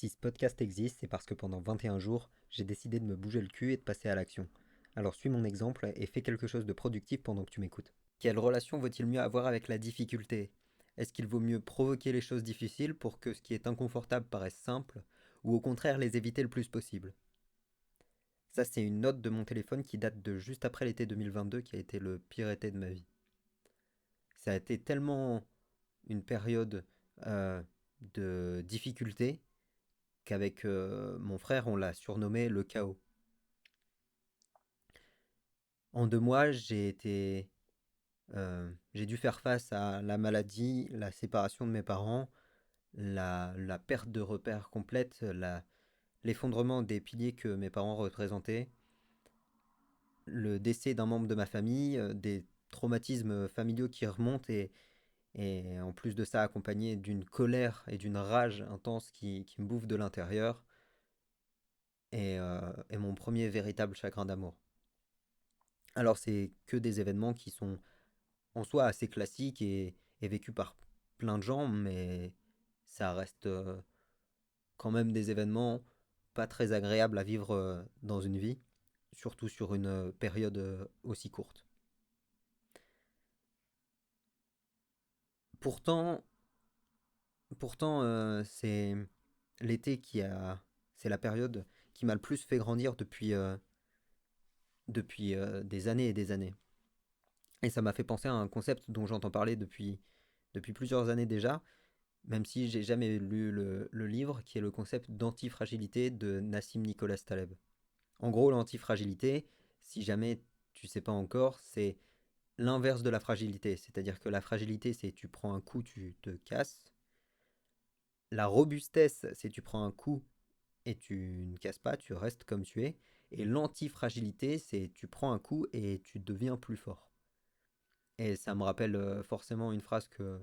Si ce podcast existe, c'est parce que pendant 21 jours, j'ai décidé de me bouger le cul et de passer à l'action. Alors suis mon exemple et fais quelque chose de productif pendant que tu m'écoutes. Quelle relation vaut-il mieux avoir avec la difficulté? Est-ce qu'il vaut mieux provoquer les choses difficiles pour que ce qui est inconfortable paraisse simple, ou au contraire les éviter le plus possible? Ça, c'est une note de mon téléphone qui date de juste après l'été 2022 qui a été le pire été de ma vie. Ça a été tellement une période euh, de difficulté qu'avec mon frère, on l'a surnommé le chaos. En 2 mois, j'ai dû faire face à la maladie, la séparation de mes parents, la perte de repères complète, l'effondrement des piliers que mes parents représentaient, le décès d'un membre de ma famille, des traumatismes familiaux qui remontent et en plus de ça accompagné d'une colère et d'une rage intense qui me bouffe de l'intérieur et mon premier véritable chagrin d'amour. Alors c'est que des événements qui sont en soi assez classiques et vécus par plein de gens, mais ça reste quand même des événements pas très agréables à vivre dans une vie, surtout sur une période aussi courte. Pourtant, pourtant, c'est l'été c'est la période qui m'a le plus fait grandir depuis des années et des années. Et ça m'a fait penser à un concept dont j'entends parler depuis plusieurs années déjà, même si j'ai jamais lu le livre, qui est le concept d'antifragilité de Nassim Nicolas Taleb. En gros, l'antifragilité, si jamais tu sais pas encore, c'est l'inverse de la fragilité. C'est-à-dire que la fragilité, c'est tu prends un coup, tu te casses. La robustesse, c'est tu prends un coup et tu ne casses pas, tu restes comme tu es. Et l'antifragilité, c'est tu prends un coup et tu deviens plus fort. Et ça me rappelle forcément une phrase que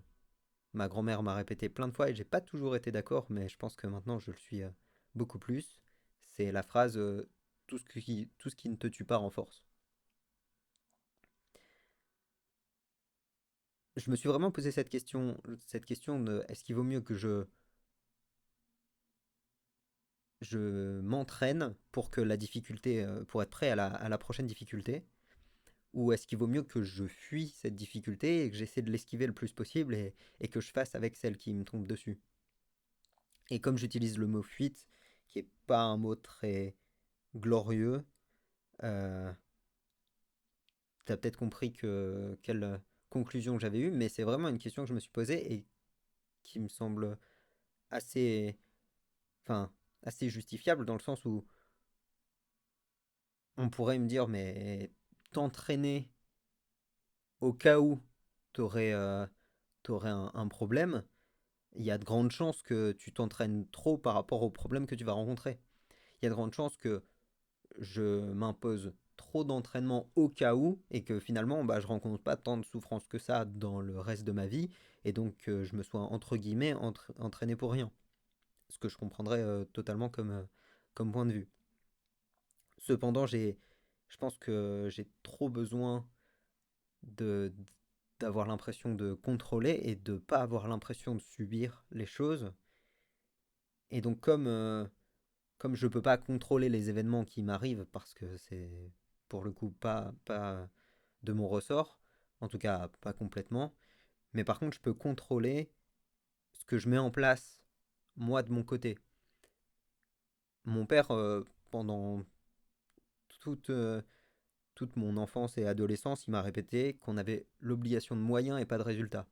ma grand-mère m'a répétée plein de fois et j'ai pas toujours été d'accord, mais je pense que maintenant je le suis beaucoup plus. C'est la phrase tout ce qui ne te tue pas renforce. Je me suis vraiment posé cette question de est-ce qu'il vaut mieux que je m'entraîne pour que la difficulté, pour être prêt à la prochaine difficulté, ou est-ce qu'il vaut mieux que je fuis cette difficulté et que j'essaie de l'esquiver le plus possible et que je fasse avec celle qui me tombe dessus. Et comme j'utilise le mot fuite, qui est pas un mot très glorieux, euh, tu as peut-être compris quelle conclusion j'avais eue, mais c'est vraiment une question que je me suis posée et qui me semble assez, enfin, assez justifiable dans le sens où on pourrait me dire, mais t'entraîner au cas où t'aurais t'aurais un problème, il y a de grandes chances que tu t'entraînes trop par rapport au problème que tu vas rencontrer. Il y a de grandes chances que je m'impose trop d'entraînement au cas où et que finalement bah, je rencontre pas tant de souffrance que ça dans le reste de ma vie et donc je me sois entre guillemets entraîné pour rien. Ce que je comprendrais totalement comme point de vue. Cependant, je pense que j'ai trop besoin de d'avoir l'impression de contrôler et de pas avoir l'impression de subir les choses. Et donc comme je peux pas contrôler les événements qui m'arrivent parce que c'est pour le coup pas de mon ressort, en tout cas pas complètement, mais par contre je peux contrôler ce que je mets en place moi de mon côté. Mon père pendant toute toute mon enfance et adolescence, il m'a répété qu'on avait l'obligation de moyens et pas de résultats.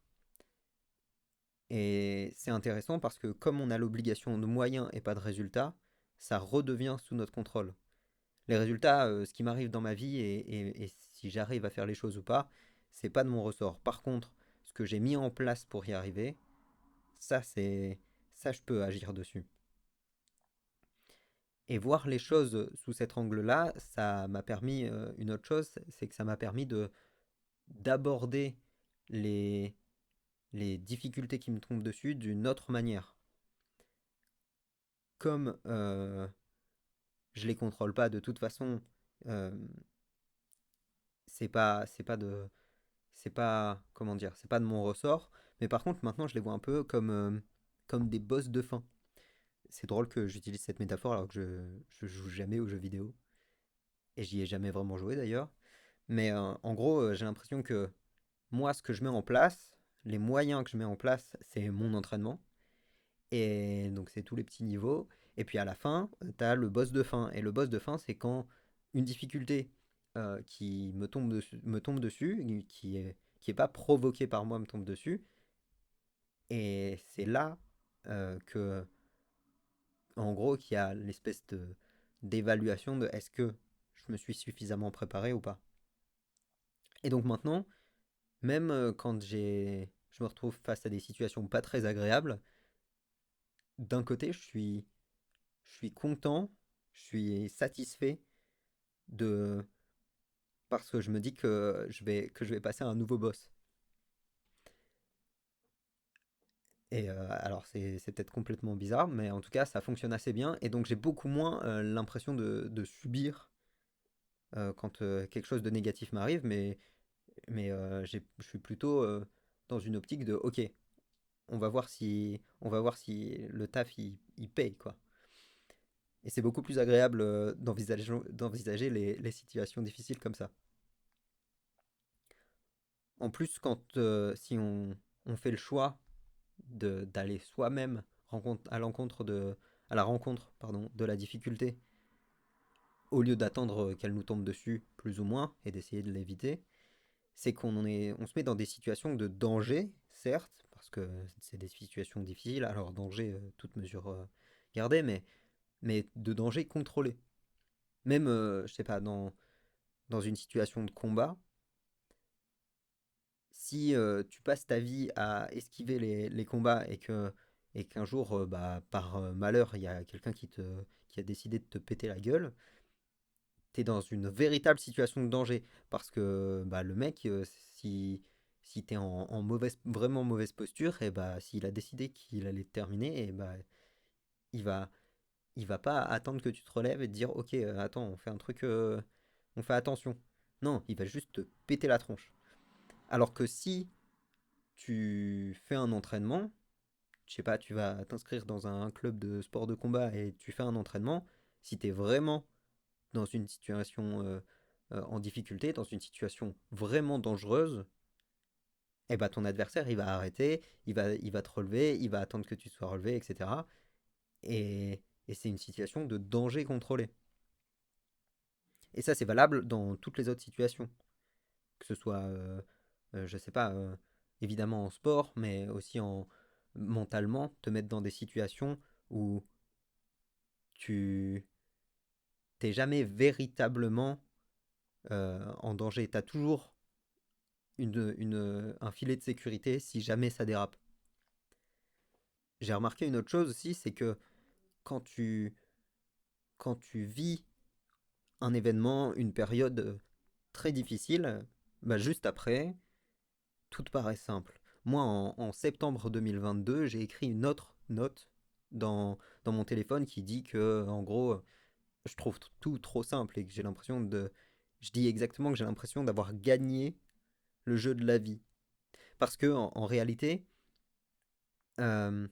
Et c'est intéressant parce que comme on a l'obligation de moyens et pas de résultats, ça redevient sous notre contrôle. Les résultats, ce qui m'arrive dans ma vie et si j'arrive à faire les choses ou pas, c'est pas de mon ressort. Par contre, ce que j'ai mis en place pour y arriver, ça c'est ça je peux agir dessus. Et voir les choses sous cet angle-là, ça m'a permis une autre chose, c'est que ça m'a permis de d'aborder les les difficultés qui me tombent dessus d'une autre manière. Comme je les contrôle pas de toute façon, euh, c'est pas de c'est pas comment dire, c'est pas de mon ressort, mais par contre maintenant je les vois un peu comme des boss de fin. C'est drôle que j'utilise cette métaphore alors que je joue jamais aux jeux vidéo. Et j'y ai jamais vraiment joué d'ailleurs. Mais en gros, j'ai l'impression que moi, ce que je mets en place, les moyens que je mets en place, c'est mon entraînement. Et donc, c'est tous les petits niveaux. Et puis à la fin, tu as le boss de fin. Et le boss de fin, c'est quand une difficulté qui me tombe dessus, qui est pas provoquée par moi, me tombe dessus. Et c'est là que, en gros, qu'il y a l'espèce d'évaluation de est-ce que je me suis suffisamment préparé ou pas. Et donc maintenant, même quand je me retrouve face à des situations pas très agréables, d'un côté, je suis content, je suis satisfait de parce que je me dis que je vais passer à un nouveau boss. Et alors c'est peut-être complètement bizarre, mais en tout cas ça fonctionne assez bien. Et donc j'ai beaucoup moins l'impression de subir quand quelque chose de négatif m'arrive, mais je suis plutôt dans une optique de ok, on va voir si le taf il paye quoi. Et c'est beaucoup plus agréable d'envisager les situations difficiles comme ça. En plus, si on fait le choix d'aller soi-même à la rencontre pardon, de la difficulté, au lieu d'attendre qu'elle nous tombe dessus, plus ou moins, et d'essayer de l'éviter, c'est on se met dans des situations de danger, certes, parce que c'est des situations difficiles, alors danger, toute mesure gardée, mais de danger contrôlé. Même, je sais pas, dans une situation de combat, si tu passes ta vie à esquiver les combats et qu'un jour, bah, par malheur, il y a quelqu'un qui a décidé de te péter la gueule, t'es dans une véritable situation de danger. Parce que bah, le mec, si t'es en vraiment mauvaise posture, et bah, s'il a décidé qu'il allait te terminer, et bah, il va, il va pas attendre que tu te relèves et te dire ok, attends, on fait un truc, on fait attention. Non, il va juste te péter la tronche. Alors que si tu fais un entraînement, je sais pas, tu vas t'inscrire dans un club de sport de combat et tu fais un entraînement, si tu es vraiment dans une situation en difficulté, dans une situation vraiment dangereuse, eh ben ton adversaire il va arrêter, il va te relever, il va attendre que tu sois relevé, etc. Et c'est une situation de danger contrôlé. Et ça c'est valable dans toutes les autres situations, que ce soit, je sais pas, évidemment en sport, mais aussi en mentalement, te mettre dans des situations où tu t'es jamais véritablement en danger. Tu as toujours un filet de sécurité si jamais ça dérape. J'ai remarqué une autre chose aussi, c'est que quand tu, quand tu vis un événement, une période très difficile, bah juste après, tout te paraît simple. Moi, en septembre 2022, j'ai écrit une autre note dans mon téléphone qui dit que, en gros, je trouve tout trop simple et que j'ai l'impression de... Je dis exactement que j'ai l'impression d'avoir gagné le jeu de la vie. Parce que, en réalité, euh,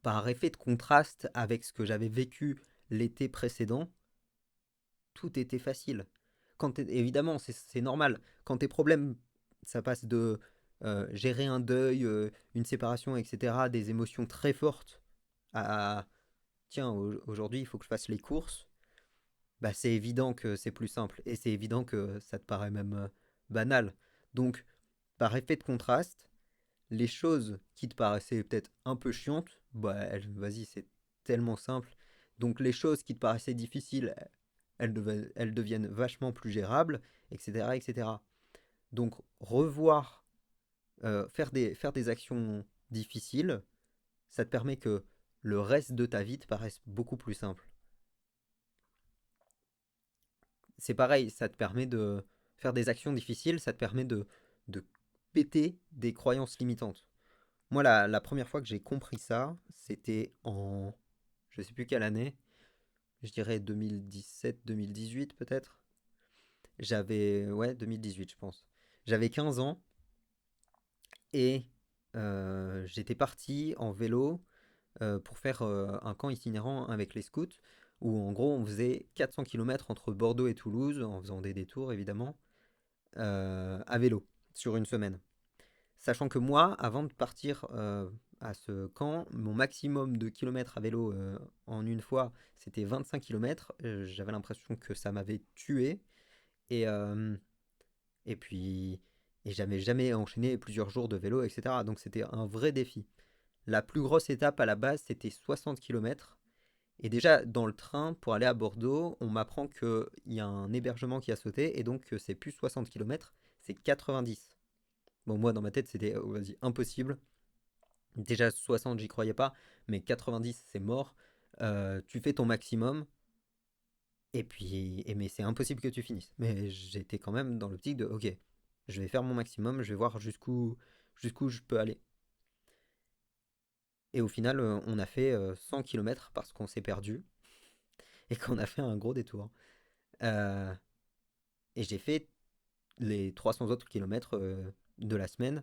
par effet de contraste avec ce que j'avais vécu l'été précédent, tout était facile. Évidemment, c'est normal. Quand tes problèmes, ça passe de gérer un deuil, une séparation, etc., des émotions très fortes, à tiens, aujourd'hui, il faut que je fasse les courses, bah, c'est évident que c'est plus simple. Et c'est évident que ça te paraît même banal. Donc, par effet de contraste, les choses qui te paraissaient peut-être un peu chiantes, bah, vas-y, c'est tellement simple. Donc, les choses qui te paraissaient difficiles, elles deviennent vachement plus gérables, etc., etc. Donc, faire des actions difficiles, ça te permet que le reste de ta vie te paraisse beaucoup plus simple. C'est pareil, ça te permet de faire des actions difficiles, ça te permet de péter des croyances limitantes. Moi, la première fois que j'ai compris ça, c'était en, je sais plus quelle année, je dirais 2017-2018 peut-être. Ouais, 2018 je pense. J'avais 15 ans et j'étais parti en vélo pour faire un camp itinérant avec les scouts, où en gros on faisait 400 km entre Bordeaux et Toulouse, en faisant des détours évidemment, à vélo, sur une semaine. Sachant que moi, avant de partir à ce camp, mon maximum de kilomètres à vélo en une fois, c'était 25 kilomètres. J'avais l'impression que ça m'avait tué. Et, euh, et puis, et j'avais jamais enchaîné plusieurs jours de vélo, etc. Donc c'était un vrai défi. La plus grosse étape à la base, c'était 60 kilomètres. Et déjà, dans le train, pour aller à Bordeaux, on m'apprend qu'il y a un hébergement qui a sauté, et donc que c'est plus 60 kilomètres, c'est 90. Bon, moi, dans ma tête, c'était vas-y, impossible. Déjà 60, j'y croyais pas, mais 90, c'est mort. Tu fais ton maximum, et puis, mais c'est impossible que tu finisses. Mais j'étais quand même dans l'optique de, ok, je vais faire mon maximum, je vais voir jusqu'où je peux aller. Et au final, on a fait 100 km parce qu'on s'est perdu et qu'on a fait un gros détour. Euh, et j'ai fait les 300 autres kilomètres de la semaine,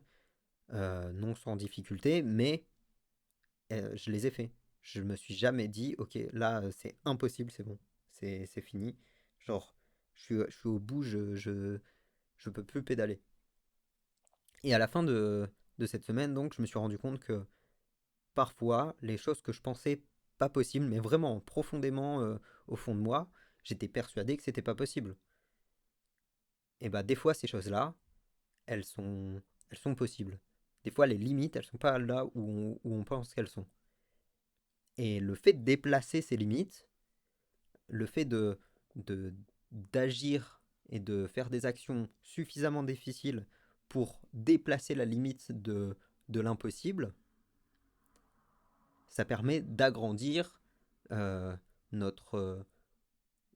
non sans difficulté, mais je les ai faits. Je me suis jamais dit, ok, là c'est impossible, c'est bon, c'est fini. Genre, je suis au bout, je peux plus pédaler. Et à la fin de cette semaine, donc, je me suis rendu compte que parfois, les choses que je pensais pas possibles, mais vraiment profondément au fond de moi, j'étais persuadé que c'était pas possible. Et bah, des fois, ces choses-là, elles sont, elles sont possibles. Des fois, les limites, elles sont pas là où on pense qu'elles sont. Et le fait de déplacer ces limites, le fait de d'agir et de faire des actions suffisamment difficiles pour déplacer la limite de l'impossible, ça permet d'agrandir euh, notre,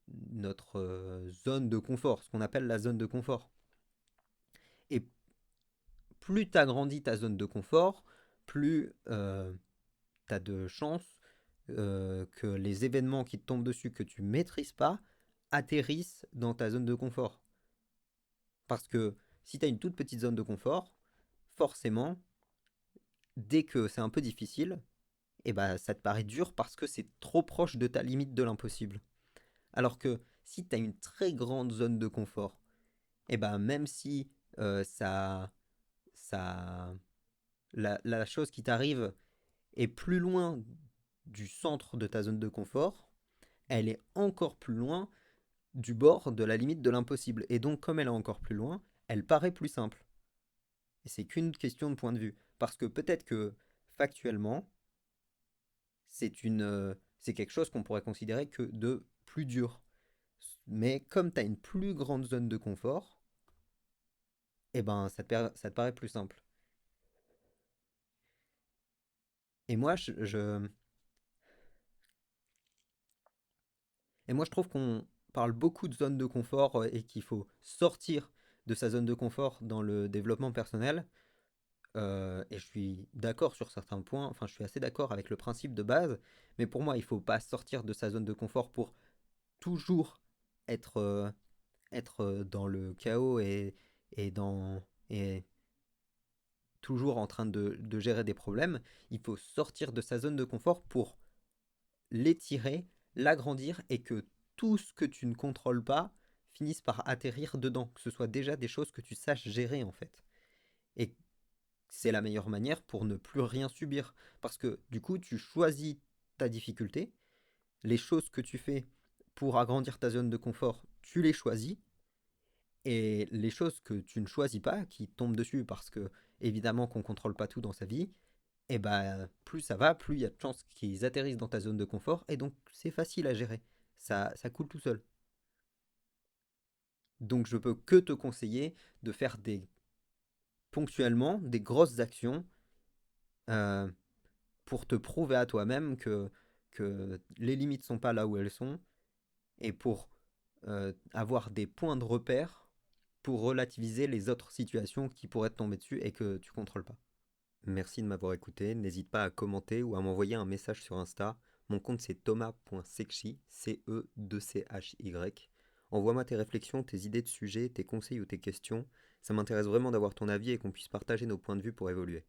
notre zone de confort, ce qu'on appelle la zone de confort. Et plus tu agrandis ta zone de confort, plus tu as de chances que les événements qui te tombent dessus que tu maîtrises pas atterrissent dans ta zone de confort. Parce que si tu as une toute petite zone de confort, forcément, dès que c'est un peu difficile, et bah, ça te paraît dur parce que c'est trop proche de ta limite de l'impossible. Alors que si tu as une très grande zone de confort, et bah, même si ça, ça, la chose qui t'arrive est plus loin du centre de ta zone de confort, elle est encore plus loin du bord de la limite de l'impossible. Et donc, comme elle est encore plus loin, elle paraît plus simple. Et c'est qu'une question de point de vue. Parce que peut-être que factuellement, c'est quelque chose qu'on pourrait considérer que de plus dur. Mais comme tu as une plus grande zone de confort, eh ben ça te paraît plus simple. Et moi, je trouve qu'on parle beaucoup de zone de confort et qu'il faut sortir de sa zone de confort dans le développement personnel. Et je suis d'accord sur certains points, enfin je suis assez d'accord avec le principe de base, mais pour moi il ne faut pas sortir de sa zone de confort pour toujours être, être dans le chaos et, et toujours en train de gérer des problèmes. Il faut sortir de sa zone de confort pour l'étirer, l'agrandir et que tout ce que tu ne contrôles pas finisse par atterrir dedans, que ce soit déjà des choses que tu saches gérer en fait. Et c'est la meilleure manière pour ne plus rien subir. Parce que du coup, tu choisis ta difficulté, les choses que tu fais pour agrandir ta zone de confort, tu les choisis, et les choses que tu ne choisis pas, qui tombent dessus parce que évidemment qu'on ne contrôle pas tout dans sa vie, et bah plus ça va, plus il y a de chances qu'ils atterrissent dans ta zone de confort, et donc c'est facile à gérer. Ça coule tout seul. Donc je peux que te conseiller de faire ponctuellement des grosses actions euh, pour te prouver à toi-même que les limites sont pas là où elles sont et pour avoir des points de repère pour relativiser les autres situations qui pourraient te tomber dessus et que tu contrôles pas. Merci de m'avoir écouté. N'hésite pas à commenter ou à m'envoyer un message sur Insta. Mon compte c'est thomas.sechy, C-E-2-C-H-Y. Envoie-moi tes réflexions, tes idées de sujets, tes conseils ou tes questions. Ça m'intéresse vraiment d'avoir ton avis et qu'on puisse partager nos points de vue pour évoluer.